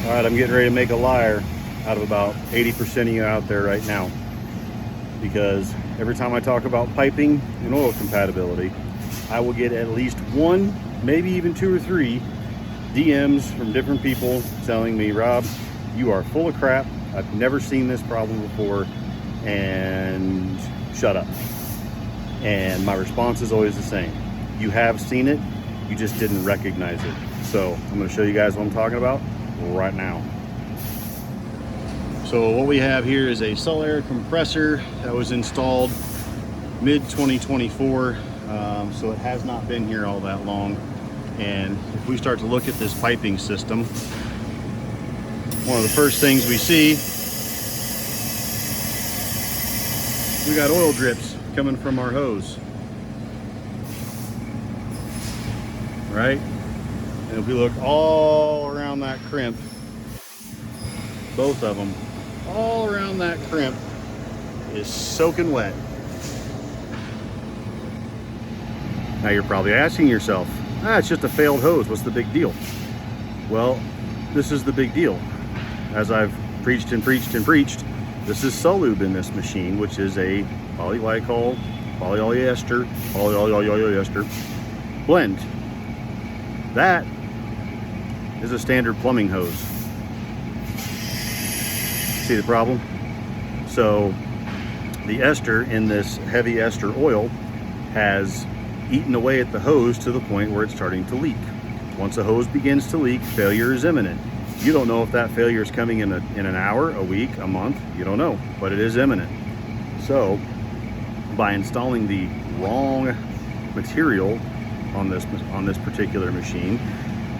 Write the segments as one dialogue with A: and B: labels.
A: All right, I'm getting ready to make a liar out of about 80% of you out there right now, because every time I talk about piping and oil compatibility, I will get at least one, maybe even two or three DMs from different people telling me, Rob, you are full of crap. I've never seen this problem before, and shut up. And my response is always the same. You have seen it, you just didn't recognize it. So I'm going to show you guys what I'm talking about right now. So what we have here is a Sullair compressor that was installed mid-2024. So it has not been here all that long. And if we start to look at this piping system, one of the first things we see, we got oil drips coming from our hose, right? And if we look all around that crimp, both of them, all around that crimp is soaking wet. Now you're probably asking yourself, it's just a failed hose, what's the big deal? Well, this is the big deal. As I've preached and preached and preached, this is Solube in this machine, which is a polyglycol, polyester blend. That is a standard plumbing hose. See the problem? So the ester in this heavy ester oil has eaten away at the hose to the point where it's starting to leak. Once a hose begins to leak, failure is imminent. You don't know if that failure is coming in an hour, a week, a month. You don't know, but it is imminent. So by installing the wrong material on this particular machine,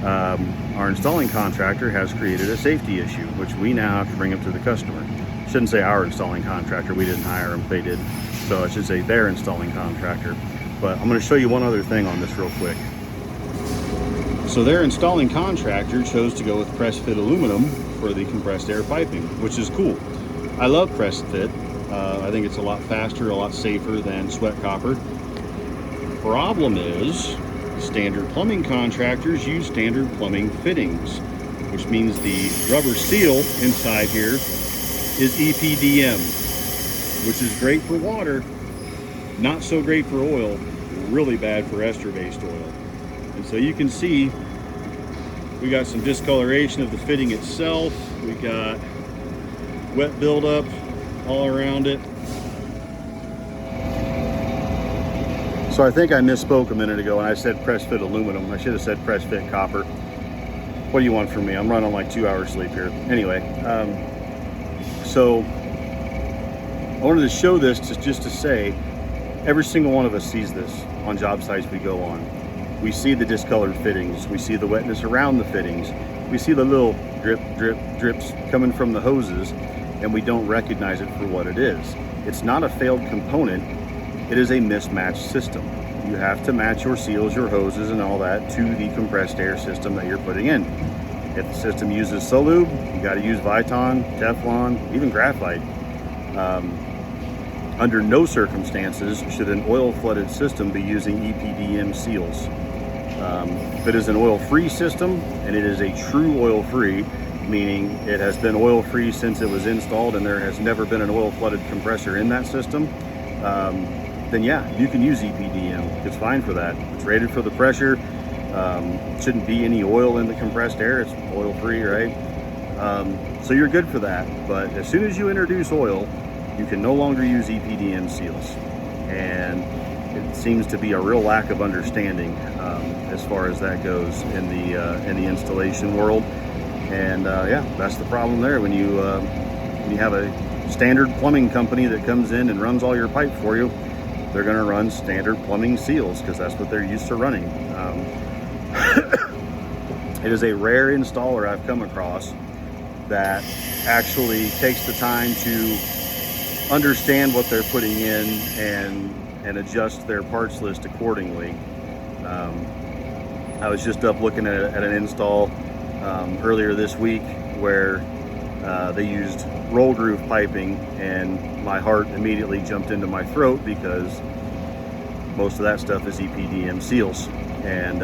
A: our installing contractor has created a safety issue, which we now have to bring up to the customer. Shouldn't say our installing contractor, we didn't hire them, they did. So I should say their installing contractor. But I'm going to show you one other thing on this real quick. So their installing contractor chose to go with press fit aluminum for the compressed air piping, which is cool. I love press fit. I think it's a lot faster, a lot safer than sweat copper. Problem is, standard plumbing contractors use standard plumbing fittings, which means the rubber seal inside here is EPDM, which is great for water, not so great for oil, really bad for ester-based oil. And so you can see we got some discoloration of the fitting itself. We got wet buildup all around it. So I think I misspoke a minute ago and I said press fit aluminum. I should have said press fit copper. What do you want from me? I'm running like 2 hours sleep here. Anyway, so I wanted to show this just to say, every single one of us sees this on job sites we go on. We see the discolored fittings. We see the wetness around the fittings. We see the little drips coming from the hoses, and we don't recognize it for what it is. It's not a failed component. It is a mismatched system. You have to match your seals, your hoses, and all that to the compressed air system that you're putting in. If the system uses Solube, you got to use Viton, Teflon, even graphite. Under no circumstances should an oil-flooded system be using EPDM seals. If it is an oil-free system, and it is a true oil-free, meaning it has been oil-free since it was installed and there has never been an oil-flooded compressor in that system, then yeah, you can use EPDM. It's fine for that. It's rated for the pressure. Shouldn't be any oil in the compressed air. It's oil-free, right? So you're good for that. But as soon as you introduce oil, you can no longer use EPDM seals. And it seems to be a real lack of understanding as far as that goes in the installation world. And yeah, that's the problem there. When you have a standard plumbing company that comes in and runs all your pipe for you, they're going to run standard plumbing seals because that's what they're used to running. It is a rare installer I've come across that actually takes the time to understand what they're putting in and adjust their parts list accordingly. I was just up looking at an install earlier this week where they used roll groove piping, and my heart immediately jumped into my throat because most of that stuff is EPDM seals. And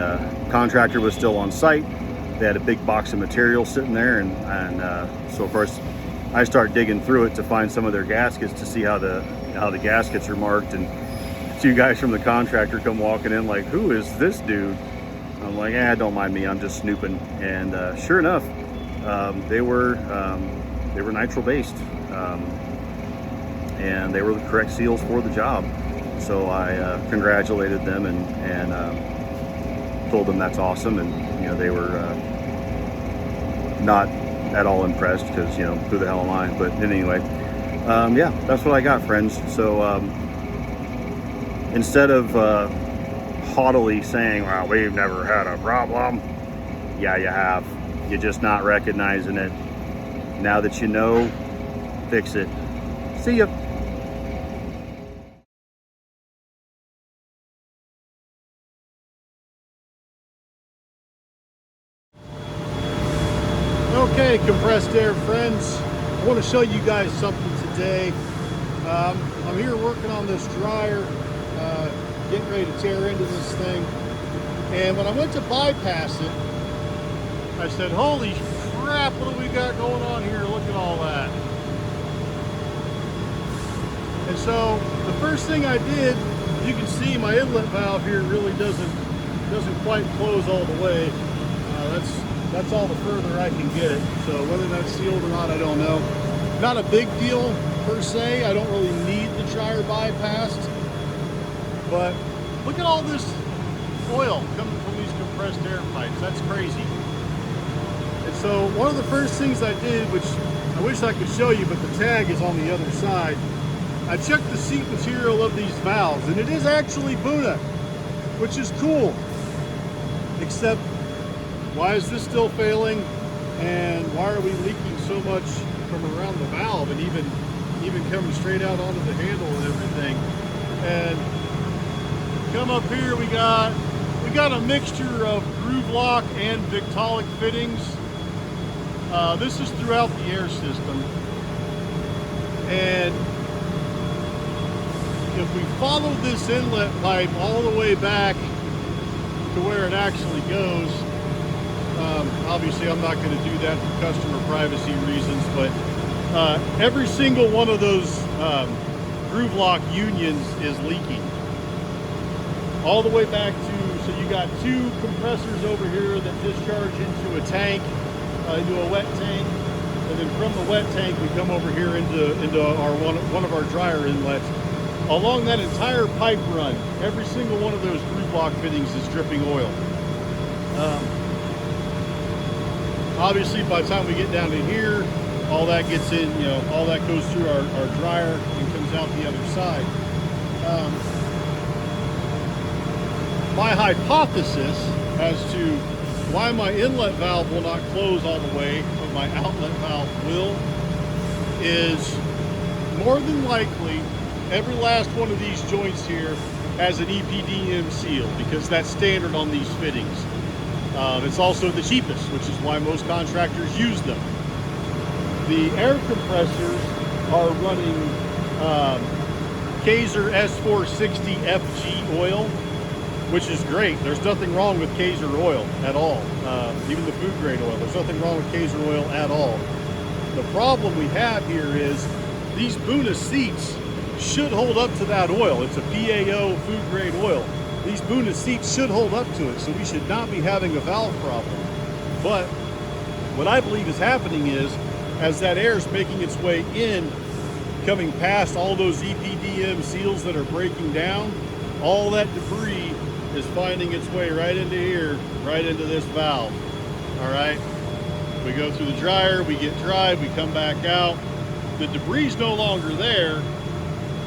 A: contractor was still on site. they had a big box of material sitting there, and so first I start digging through it to find some of their gaskets to see how the gaskets are marked, and two guys from the contractor come walking in like, "Who is this dude?" I'm like, don't mind me, I'm just snooping. And sure enough, they were nitro based, and they were the correct seals for the job. So I congratulated them and told them that's awesome, and they were not at all impressed, because who the hell am I? But anyway, yeah, that's what I got, friends. So instead of haughtily saying, "Well, we've never had a problem," yeah, you have. You're just not recognizing it. Now that you know, fix it. See ya.
B: Okay, compressed air friends, I want to show you guys something today. I'm here working on this dryer, getting ready to tear into this thing, and when I went to bypass it, I said, holy crap, what do we got going on here? Look at all that. And so the first thing I did, you can see my inlet valve here really doesn't quite close all the way. That's all the further I can get it. So whether that's sealed or not, I don't know. Not a big deal per se. I don't really need the dryer bypassed. But look at all this oil coming from these compressed air pipes. That's crazy. And so one of the first things I did, which I wish I could show you, but the tag is on the other side, I checked the seat material of these valves, and it is actually Buna, which is cool. Except, why is this still failing, and why are we leaking so much from around the valve, and even coming straight out onto the handle and everything? And come up here, we got a mixture of groove lock and Victaulic fittings. This is throughout the air system, and if we follow this inlet pipe all the way back to where it actually goes, obviously I'm not going to do that for customer privacy reasons, but every single one of those groove lock unions is leaking. All the way back to, so you got two compressors over here that discharge into a tank, into a wet tank, and then from the wet tank we come over here into our one of our dryer inlets. Along that entire pipe run, every single one of those groove lock fittings is dripping oil. Obviously, by the time we get down to here, all that gets in, all that goes through our dryer and comes out the other side. My hypothesis as to why my inlet valve will not close all the way, but my outlet valve will, is more than likely every last one of these joints here has an EPDM seal, because that's standard on these fittings. It's also the cheapest, which is why most contractors use them. The air compressors are running Kaiser S460 FG oil, which is great. There's nothing wrong with Kaiser oil at all. Even the food grade oil, there's nothing wrong with Kaiser oil at all. The problem we have here is these Buna seats should hold up to that oil. It's a PAO food grade oil. These Buna seats should hold up to it, so we should not be having a valve problem. But what I believe is happening is, as that air is making its way in, coming past all those EPDM seals that are breaking down, all that debris is finding its way right into here, right into this valve. All right, we go through the dryer, we get dry, we come back out. The debris is no longer there,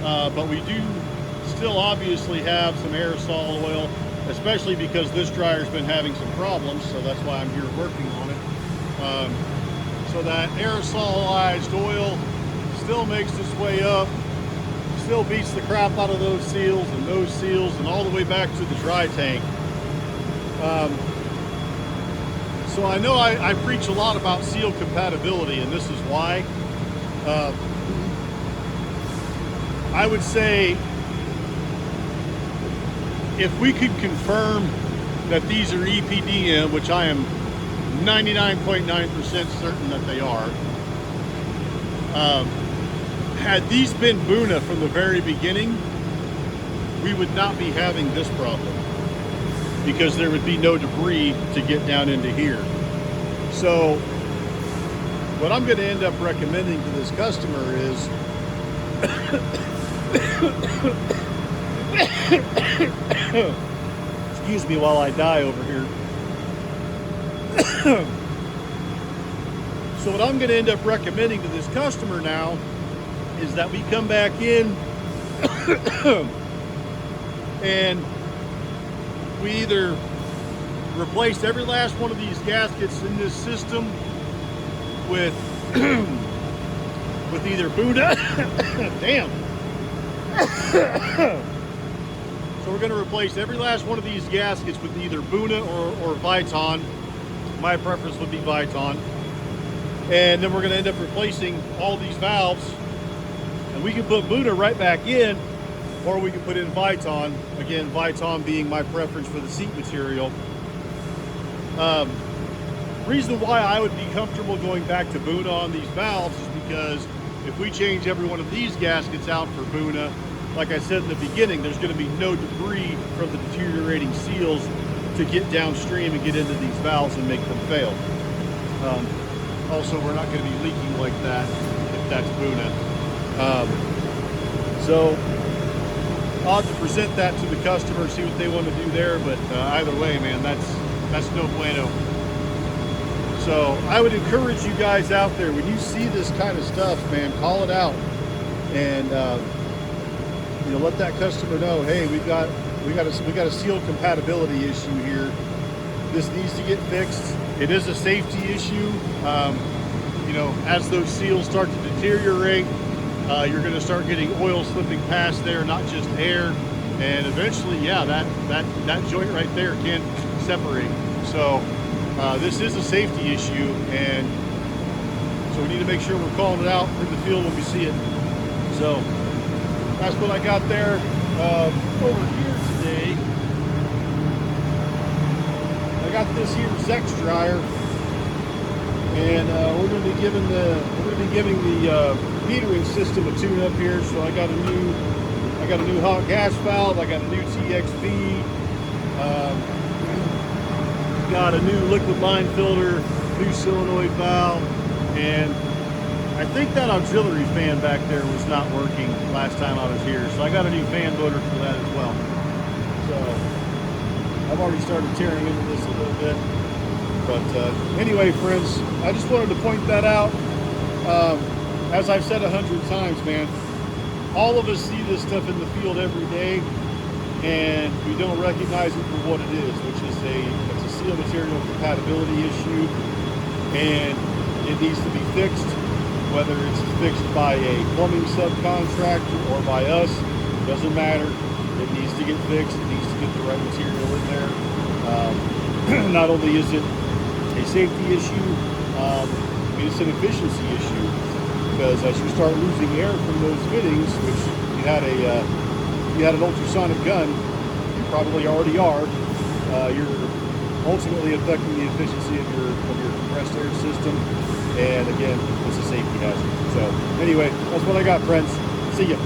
B: but we do still obviously have some aerosol oil, especially because this dryer's been having some problems, so that's why I'm here working on it. So that aerosolized oil still makes its way up, still beats the crap out of those seals and all the way back to the dry tank. So I know I preach a lot about seal compatibility, and this is why. I would say, if we could confirm that these are EPDM, which I am 99.9% certain that they are. Had these been Buna from the very beginning, we would not be having this problem because there would be no debris to get down into here. So what I'm going to end up recommending to this customer is excuse me while I die over here. So what I'm going to end up recommending to this customer now is that we come back in and we either replace every last one of these gaskets in this system with with either Buddha damn so we're going to replace every last one of these gaskets with either Buna or Viton. My preference would be Viton. And then we're going to end up replacing all these valves, and we can put Buna right back in, or we can put in Viton. Again, Viton being my preference for the seat material. Reason why I would be comfortable going back to Buna on these valves is because if we change every one of these gaskets out for Buna, like I said in the beginning, there's going to be no debris from the deteriorating seals to get downstream and get into these valves and make them fail. Also, we're not going to be leaking like that if that's Buna. So I'll have to present that to the customer, see what they want to do there, but either way, man, that's no bueno. So I would encourage you guys out there, when you see this kind of stuff, man, call it out and you know, let that customer know, hey, we got a seal compatibility issue here. This needs to get fixed. It is a safety issue. You know, as those seals start to deteriorate, you're going to start getting oil slipping past there, not just air, and eventually, yeah, that joint right there can separate. So this is a safety issue, and so we need to make sure we're calling it out in the field when we see it. So that's what I got there. Over here today, I got this here Zex dryer, and we're going to be giving the metering system a tune up here. So I got a new hot gas valve. I got a new TXV. Got a new liquid line filter, new solenoid valve, and I think that auxiliary fan back there was not working last time I was here. So I got a new fan motor for that as well. So I've already started tearing into this a little bit. But anyway, friends, I just wanted to point that out. As I've said 100 times, man, all of us see this stuff in the field every day, and we don't recognize it for what it is, which is it's a seal material compatibility issue, and it needs to be fixed. Whether it's fixed by a plumbing subcontractor or by us, doesn't matter. It needs to get fixed. It needs to get the right material in there. Not only is it a safety issue, it's an efficiency issue, because as you start losing air from those fittings, which you had an ultrasonic gun, you probably already are, you're ultimately affecting the efficiency of your compressed air system, and again, it's a safety hazard. So anyway, that's what I got, friends. See ya.